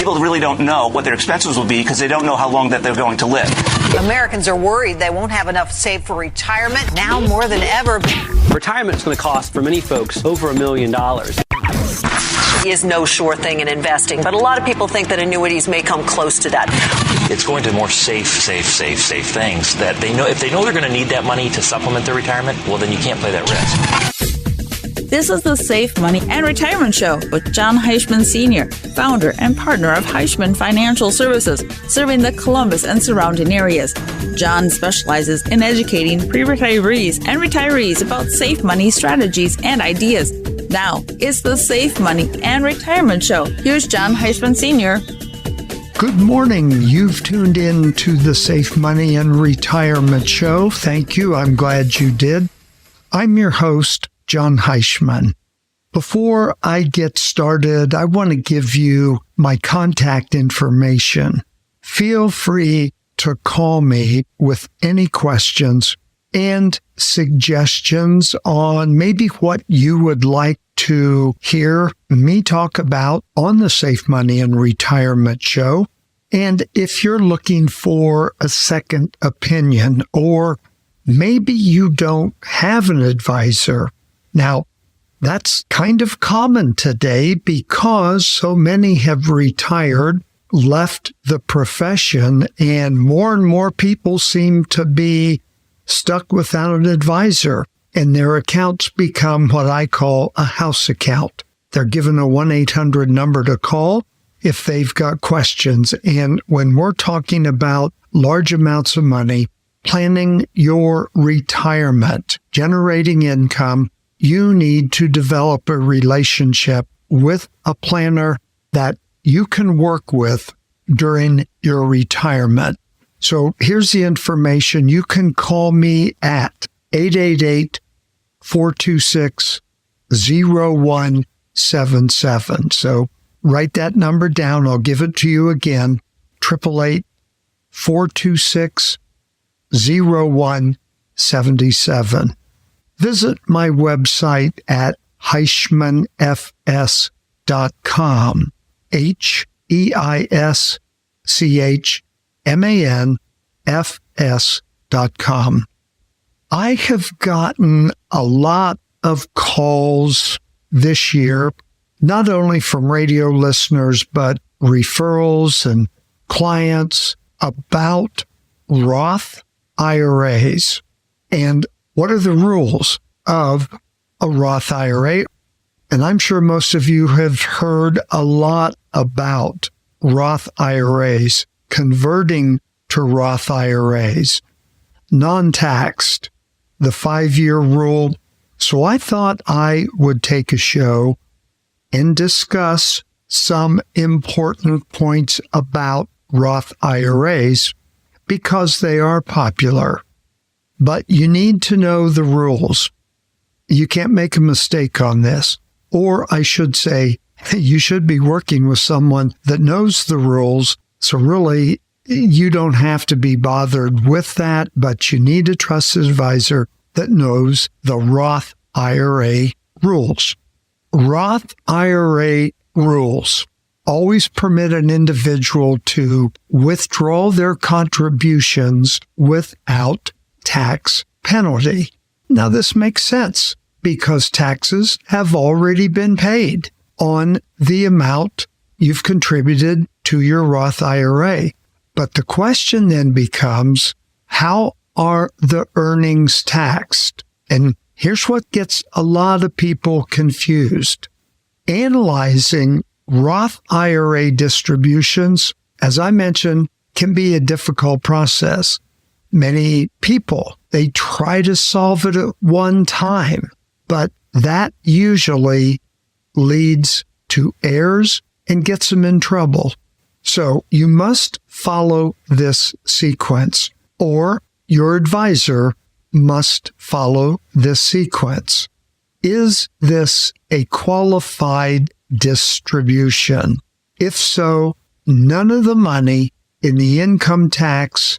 People really don't know what their expenses will be because they don't know how long that they're going to live. Americans are worried they won't have enough saved for retirement now more than ever. Retirement is going to cost, for many folks, over $1 million. Is no sure thing in investing, but a lot of people think that annuities may come close to that. It's going to more safe things that they know. If they know they're going to need that money to supplement their retirement, well, then you can't play that risk. This is the Safe Money and Retirement Show with Jon Heischman Sr., founder and partner of Heischman Financial Services, serving the Columbus and surrounding areas. Jon specializes in educating pre-retirees and retirees about safe money strategies and ideas. Now, it's the Safe Money and Retirement Show. Here's Jon Heischman Sr. Good morning. You've tuned in to the Safe Money and Retirement Show. Thank you. I'm glad you did. I'm your host, Jon Heischman. Before I get started, I want to give you my contact information. Feel free to call me with any questions and suggestions on maybe what you would like to hear me talk about on the Safe Money and Retirement Show. And if you're looking for a second opinion, or maybe you don't have an advisor. Now, that's kind of common today because so many have retired, left the profession, and more people seem to be stuck without an advisor, and their accounts become what I call a house account. They're given a 1-800 number to call if they've got questions. And when we're talking about large amounts of money, planning your retirement, generating income, you need to develop a relationship with a planner that you can work with during your retirement. So here's the information. You can call me at 888-426-0177. So write that number down. I'll give it to you again. 888-426-0177. Visit my website at heischmanfs.com. heischmanfs.com. I have gotten a lot of calls this year, not only from radio listeners, but referrals and clients about Roth IRAs. And what are the rules of a Roth IRA? And I'm sure most of you have heard a lot about Roth IRAs, converting to Roth IRAs, non-taxed, the 5-year rule. So I thought I would take a show and discuss some important points about Roth IRAs because they are popular. But you need to know the rules. You can't make a mistake on this. Or I should say, you should be working with someone that knows the rules. So really, you don't have to be bothered with that, but you need a trusted advisor that knows the Roth IRA rules. Roth IRA rules always permit an individual to withdraw their contributions without tax penalty. Now, this makes sense because taxes have already been paid on the amount you've contributed to your Roth IRA. But the question then becomes, how are the earnings taxed? And here's what gets a lot of people confused. Analyzing Roth IRA distributions, as I mentioned, can be a difficult process. Many people, they try to solve it at one time, but that usually leads to errors and gets them in trouble. So you must follow this sequence, or your advisor must follow this sequence. Is this a qualified distribution? If so, none of the money in the income tax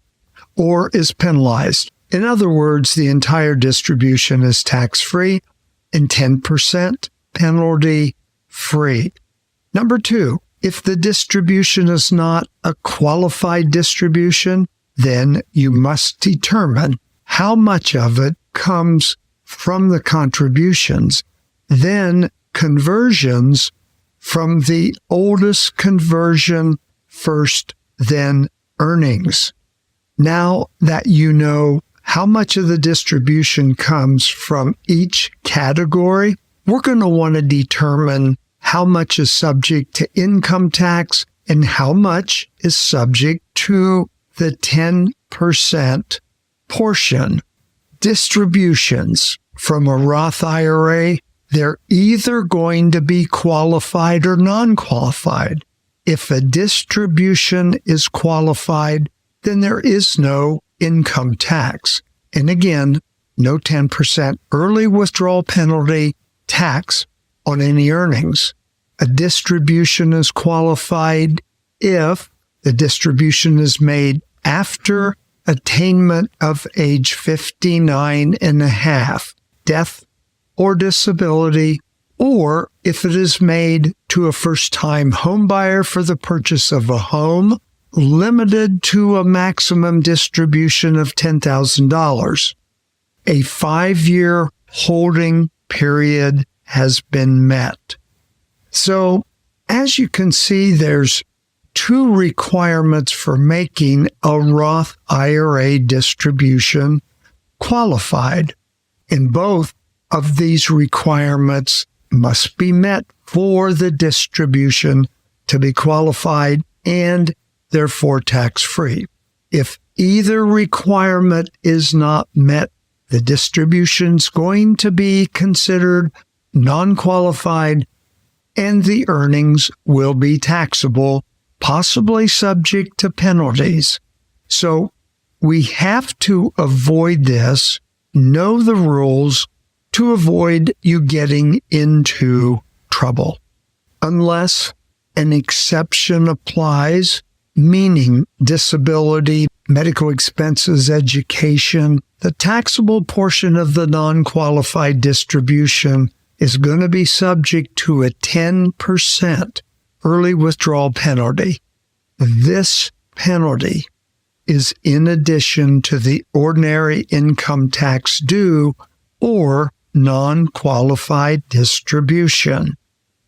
or is penalized. In other words, the entire distribution is tax-free and 10% penalty-free. Number two, If the distribution is not a qualified distribution, then you must determine how much of it comes from the contributions. Then conversions from the oldest conversion first, then earnings. Now that you know how much of the distribution comes from each category, we're going to want to determine how much is subject to income tax and how much is subject to the 10% portion. Distributions from a Roth IRA, they're either going to be qualified or non-qualified. If a distribution is qualified, then there is no income tax. And again, no 10% early withdrawal penalty tax on any earnings. A distribution is qualified if the distribution is made after attainment of age 59 and a half, death or disability, or if it is made to a first-time home buyer for the purchase of a home, limited to a maximum distribution of $10,000. A 5-year holding period has been met. So, as you can see, there's 2 requirements for making a Roth IRA distribution qualified, and both of these requirements must be met for the distribution to be qualified and therefore tax-free. If either requirement is not met, the distribution's going to be considered non-qualified and the earnings will be taxable, possibly subject to penalties. So we have to avoid this, know the rules to avoid you getting into trouble. Unless an exception applies, meaning disability, medical expenses, education, the taxable portion of the non-qualified distribution is going to be subject to a 10% early withdrawal penalty. This penalty is in addition to the ordinary income tax due or non-qualified distribution.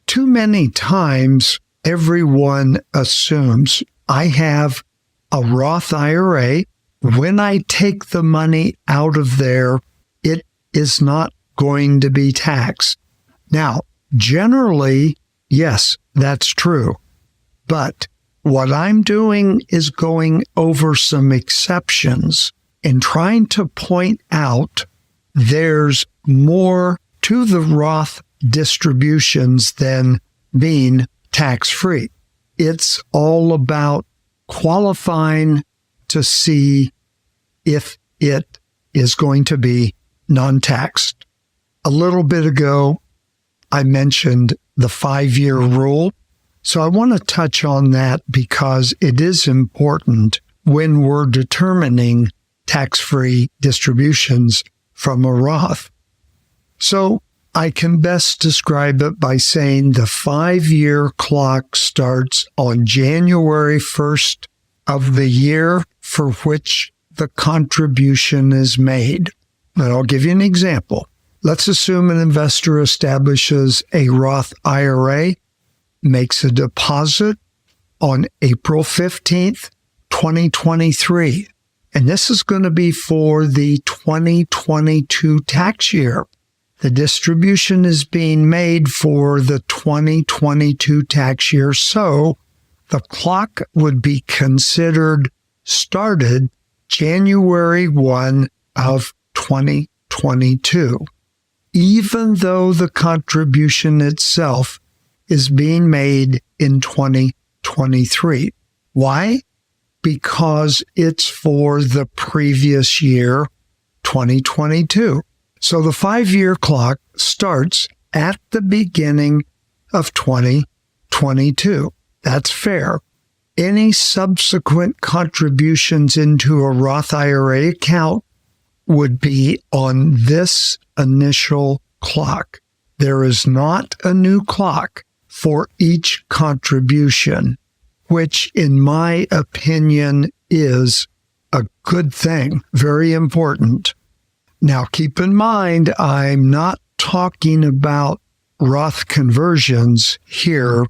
Too many times, everyone assumes I have a Roth IRA. When I take the money out of there, it is not going to be taxed. Now, generally, yes, that's true. But what I'm doing is going over some exceptions and trying to point out there's more to the Roth distributions than being tax-free. It's all about qualifying to see if it is going to be non-taxed. A little bit ago, I mentioned the 5-year rule. So I want to touch on that because it is important when we're determining tax-free distributions from a Roth. So I can best describe it by saying the 5-year clock starts on January 1st of the year for which the contribution is made. And I'll give you an example. Let's assume an investor establishes a Roth IRA, makes a deposit on April 15th, 2023. And this is going to be for the 2022 tax year. The distribution is being made for the 2022 tax year, so the clock would be considered started January 1 of 2022, even though the contribution itself is being made in 2023. Why? Because it's for the previous year, 2022. So the 5-year clock starts at the beginning of 2022. That's fair. Any subsequent contributions into a Roth IRA account would be on this initial clock. There is not a new clock for each contribution, which in my opinion is a good thing, very important. Now, keep in mind, I'm not talking about Roth conversions here.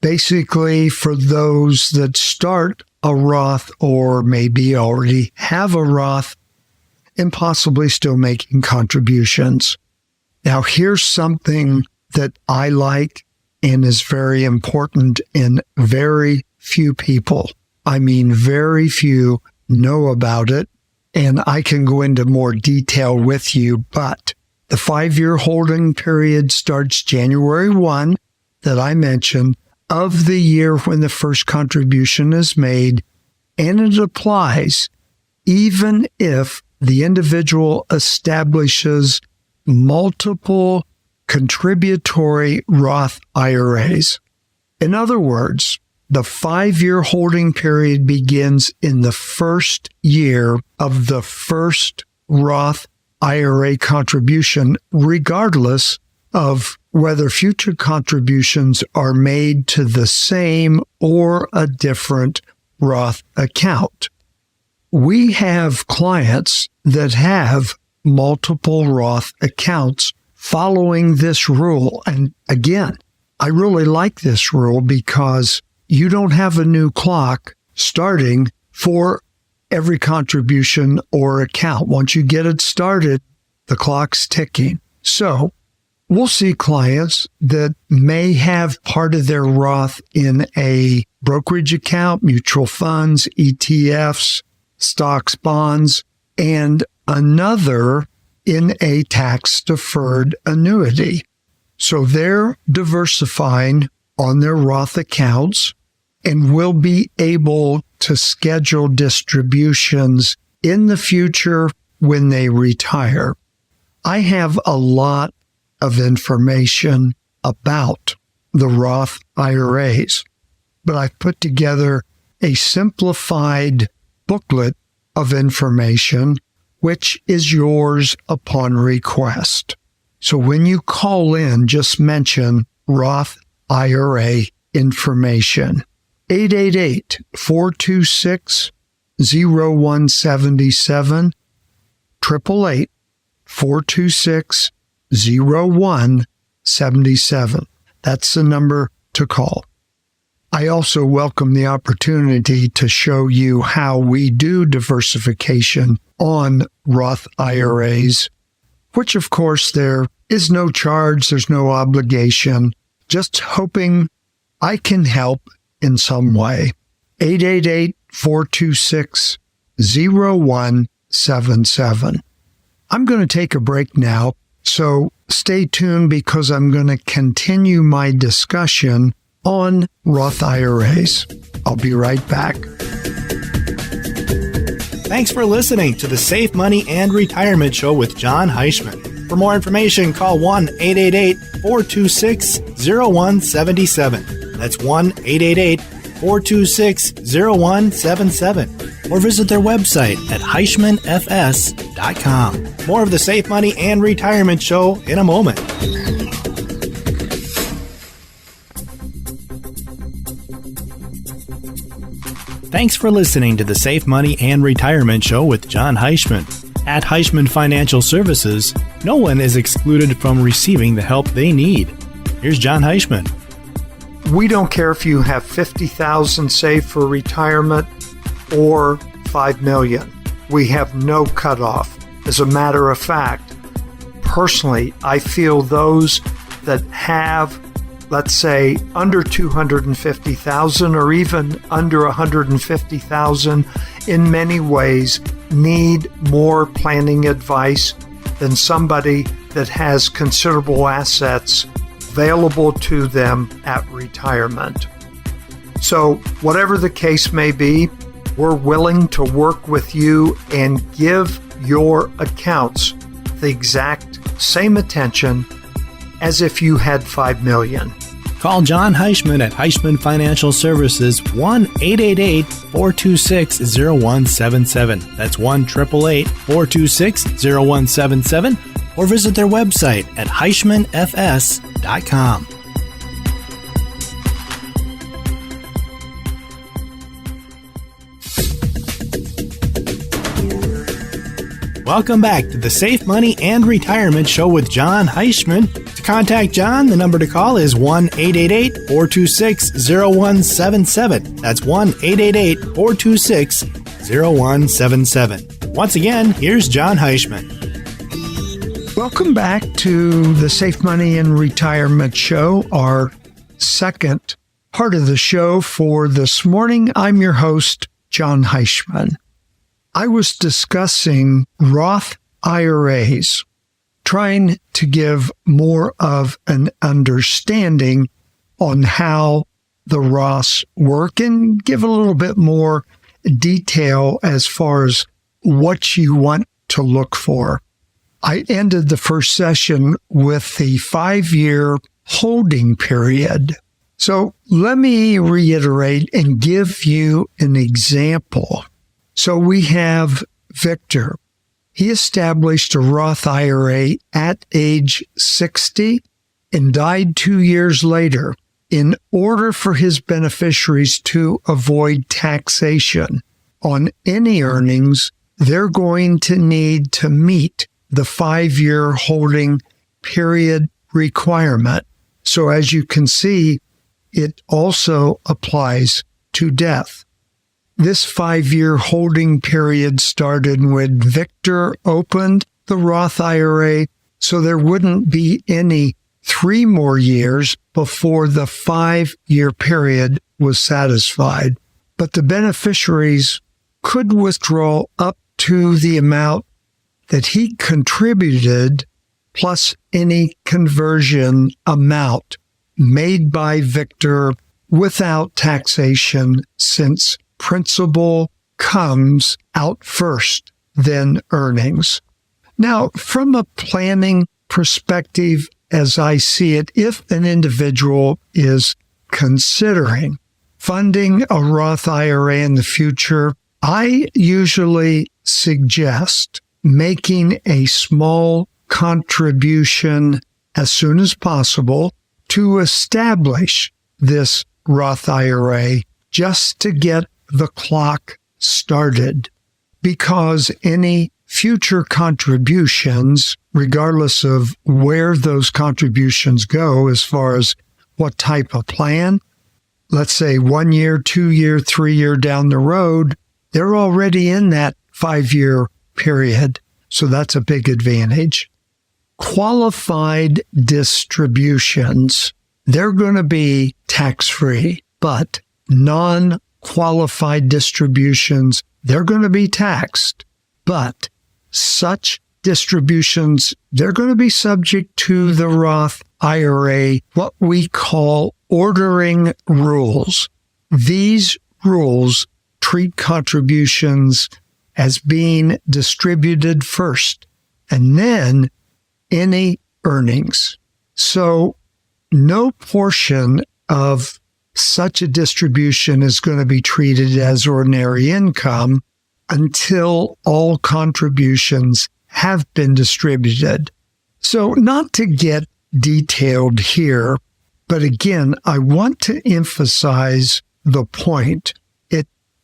Basically, for those that start a Roth or maybe already have a Roth and possibly still making contributions. Now, here's something that I like and is very important, and very few people, I mean very few, know about it. And I can go into more detail with you, but the 5-year holding period starts January 1, that I mentioned, of the year when the first contribution is made, and it applies even if the individual establishes multiple contributory Roth IRAs. In other words, the 5-year holding period begins in the first year of the first Roth IRA contribution, regardless of whether future contributions are made to the same or a different Roth account. We have clients that have multiple Roth accounts following this rule. And again, I really like this rule because you don't have a new clock starting for every contribution or account. Once you get it started, the clock's ticking. So we'll see clients that may have part of their Roth in a brokerage account, mutual funds, ETFs, stocks, bonds, and another in a tax-deferred annuity. So they're diversifying on their Roth accounts and will be able to schedule distributions in the future when they retire. I have a lot of information about the Roth IRAs, but I've put together a simplified booklet of information, which is yours upon request. So when you call in, just mention Roth IRA information. 888-426-0177, 888-426-0177. That's the number to call. I also welcome the opportunity to show you how we do diversification on Roth IRAs, which of course there is no charge, there's no obligation, just hoping I can help in some way. 888-426-0177. I'm going to take a break now, so stay tuned because I'm going to continue my discussion on Roth IRAs. I'll be right back. Thanks for listening to the Safe Money and Retirement Show with Jon Heischman. For more information, call 1-888-426-0177. That's 1-888-426-0177. Or visit their website at HeischmanFS.com. More of the Safe Money and Retirement Show in a moment. Thanks for listening to the Safe Money and Retirement Show with Jon Heischman. At Heischman Financial Services, no one is excluded from receiving the help they need. Here's Jon Heischman. We don't care if you have $50,000 saved for retirement or $5 million. We have no cutoff. As a matter of fact, personally, I feel those that have, let's say, under $250,000 or even under $150,000 in many ways need more planning advice than somebody that has considerable assets available to them at retirement. So whatever the case may be, we're willing to work with you and give your accounts the exact same attention as if you had $5 million. Call Jon Heischman at Heischman Financial Services 1-888-426-0177. That's 1-888-426-0177. Or visit their website at HeischmanFS.com. Welcome back to the Safe Money and Retirement Show with Jon Heischman. To contact Jon, the number to call is 1-888-426-0177. That's 1-888-426-0177. Once again, here's Jon Heischman. Welcome back to the Safe Money and Retirement Show, our second part of the show for this morning. I'm your host, Jon Heischman. I was discussing Roth IRAs, trying to give more of an understanding on how the Roths work and give a little bit more detail as far as what you want to look for. I ended the first session with the 5-year holding period. So let me reiterate and give you an example. So we have Victor. He established a Roth IRA at age 60 and died 2 years later. In order for his beneficiaries to avoid taxation on any earnings, they're going to need to meet the 5-year holding period requirement. So as you can see, it also applies to death. This 5-year holding period started when Victor opened the Roth IRA, so there wouldn't be any 3 more years before the 5-year period was satisfied. But the beneficiaries could withdraw up to the amount that he contributed plus any conversion amount made by Victor without taxation, since principal comes out first, then earnings. Now, from a planning perspective, as I see it, if an individual is considering funding a Roth IRA in the future, I usually suggest making a small contribution as soon as possible to establish this Roth IRA, just to get the clock started, because any future contributions, regardless of where those contributions go as far as what type of plan, let's say 1 year, 2 year, 3 year down the road, they're already in that 5-year period. So that's a big advantage. Qualified distributions, they're going to be tax-free, but non-qualified distributions, they're going to be taxed. But such distributions, they're going to be subject to the Roth IRA, what we call ordering rules. These rules treat contributions as being distributed first, and then any earnings. So no portion of such a distribution is going to be treated as ordinary income until all contributions have been distributed. So not to get detailed here, but again, I want to emphasize the point.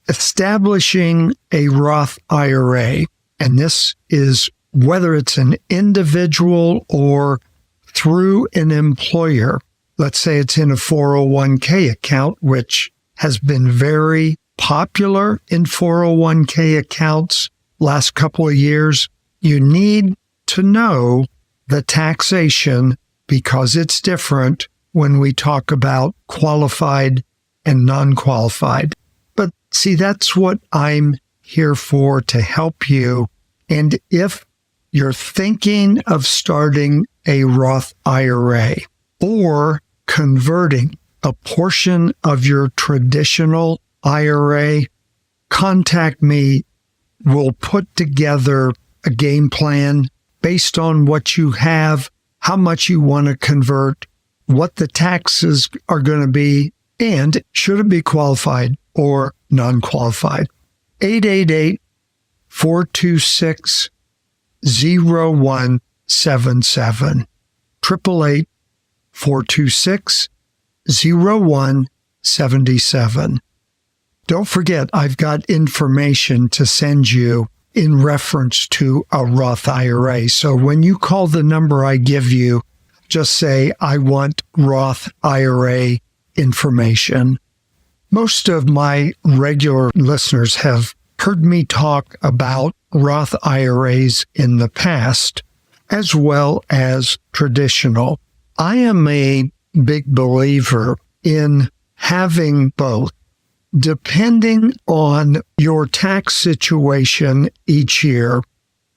Establishing a Roth IRA, and this is whether it's an individual or through an employer. Let's say it's in a 401k account, which has been very popular in 401k accounts last couple of years. You need to know the taxation because it's different when we talk about qualified and non-qualified. But see, that's what I'm here for, to help you. And if you're thinking of starting a Roth IRA or converting a portion of your traditional IRA, contact me. We'll put together a game plan based on what you have, how much you want to convert, what the taxes are going to be, and should it be qualified or non-qualified. 888-426-0177. 888-426-0177. Don't forget, I've got information to send you in reference to a Roth IRA. So when you call the number I give you, just say, I want Roth IRA information. Most of my regular listeners have heard me talk about Roth IRAs in the past, as well as traditional. I am a big believer in having both. Depending on your tax situation each year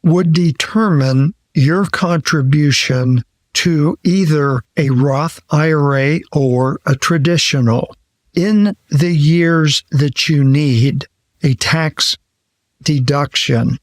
would determine your contribution to either a Roth IRA or a traditional. In the years that you need a tax deduction,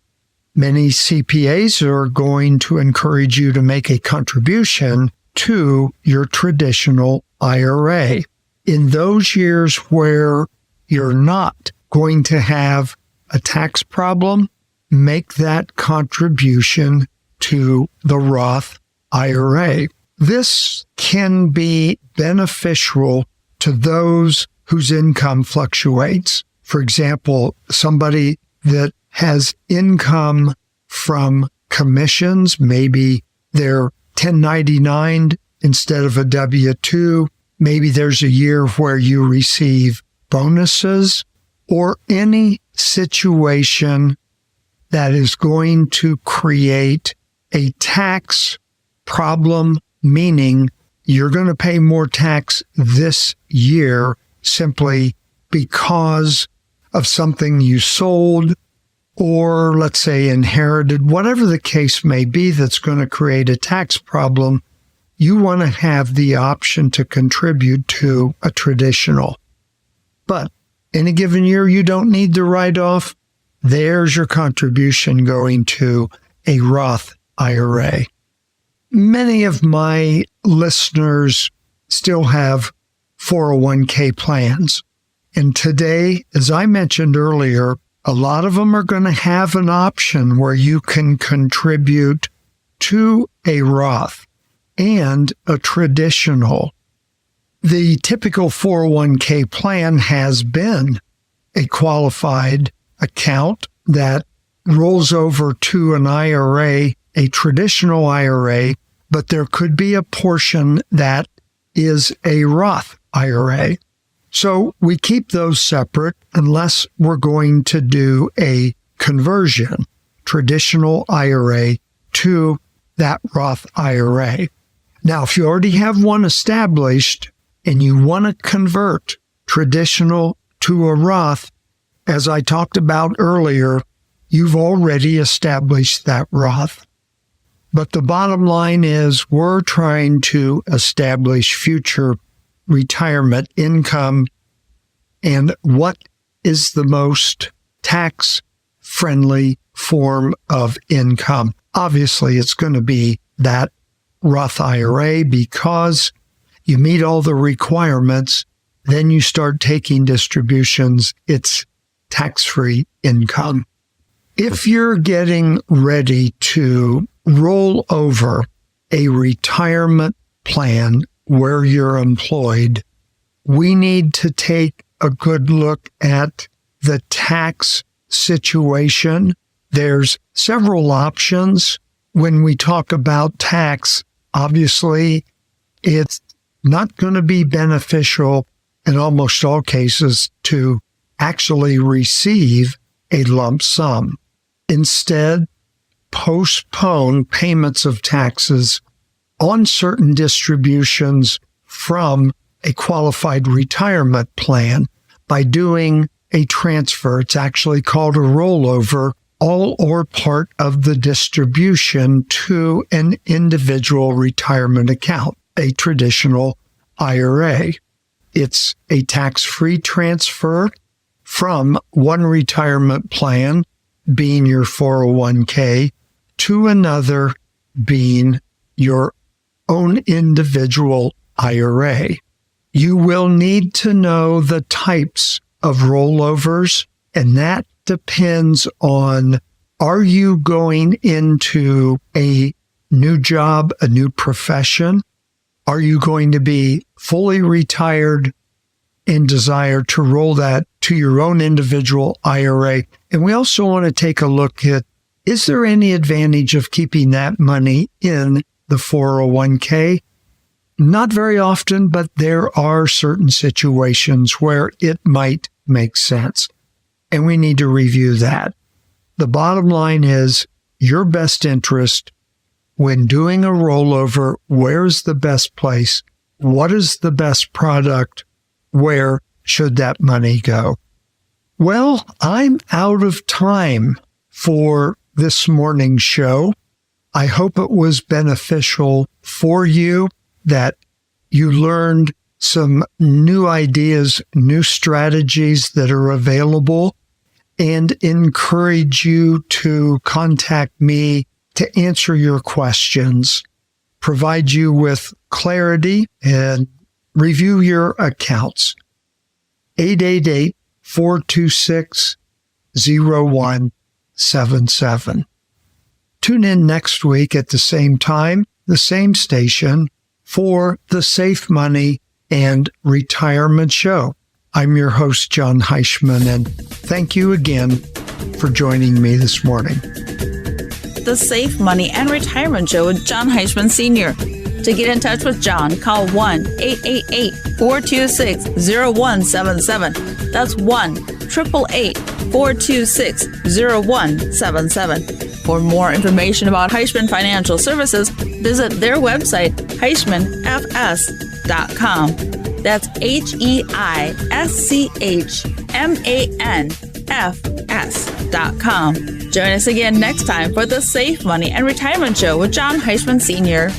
many CPAs are going to encourage you to make a contribution to your traditional IRA. In those years where you're not going to have a tax problem, make that contribution to the Roth IRA. This can be beneficial to those whose income fluctuates. For example, somebody that has income from commissions, maybe they're 1099 instead of a W-2. Maybe there's a year where you receive bonuses, or any situation that is going to create a tax problem, meaning you're going to pay more tax this year simply because of something you sold or, let's say, inherited, whatever the case may be that's going to create a tax problem. You want to have the option to contribute to a traditional. But in a given year, you don't need the write-off. There's your contribution going to a Roth IRA. Many of my listeners still have 401k plans. And today, as I mentioned earlier, a lot of them are going to have an option where you can contribute to a Roth and a traditional. The typical 401k plan has been a qualified account that rolls over to an IRA, a traditional IRA, but there could be a portion that is a Roth IRA. So we keep those separate unless we're going to do a conversion, traditional IRA to that Roth IRA. Now, if you already have one established and you want to convert traditional to a Roth, as I talked about earlier, you've already established that Roth. But the bottom line is we're trying to establish future retirement income and what is the most tax-friendly form of income. Obviously, it's going to be that Roth IRA because you meet all the requirements, then you start taking distributions, it's tax-free income. If you're getting ready to roll over a retirement plan where you're employed, we need to take a good look at the tax situation. There's several options. When we talk about tax, obviously, it's not going to be beneficial in almost all cases to actually receive a lump sum. Instead, postpone payments of taxes on certain distributions from a qualified retirement plan by doing a transfer. It's actually called a rollover, all or part of the distribution to an individual retirement account, a traditional IRA. It's a tax-free transfer from one retirement plan, being your 401k, to another, being your own individual IRA. You will need to know the types of rollovers, and that depends on, are you going into a new job, a new profession? Are you going to be fully retired and desire to roll that to your own individual IRA. And we also want to take a look at, is there any advantage of keeping that money in the 401k? Not very often, but there are certain situations where it might make sense. And we need to review that. The bottom line is your best interest when doing a rollover. Where's the best place? What is the best product? Where should that money go? Well, I'm out of time for this morning's show. I hope it was beneficial for you, that you learned some new ideas, new strategies that are available, and encourage you to contact me to answer your questions, provide you with clarity, and review your accounts. 888-426-0177. Tune in next week at the same time, the same station, for the Safe Money and Retirement Show. I'm your host, Jon Heischman, and thank you again for joining me this morning. The Safe Money and Retirement Show with Jon Heischman Sr. To get in touch with Jon, call 1-888-426-0177. That's 1-888-426-0177. For more information about Heischman Financial Services, visit their website, HeischmanFS.com. That's HeischmanFS.com. Join us again next time for the Safe Money and Retirement Show with Jon Heischman Sr.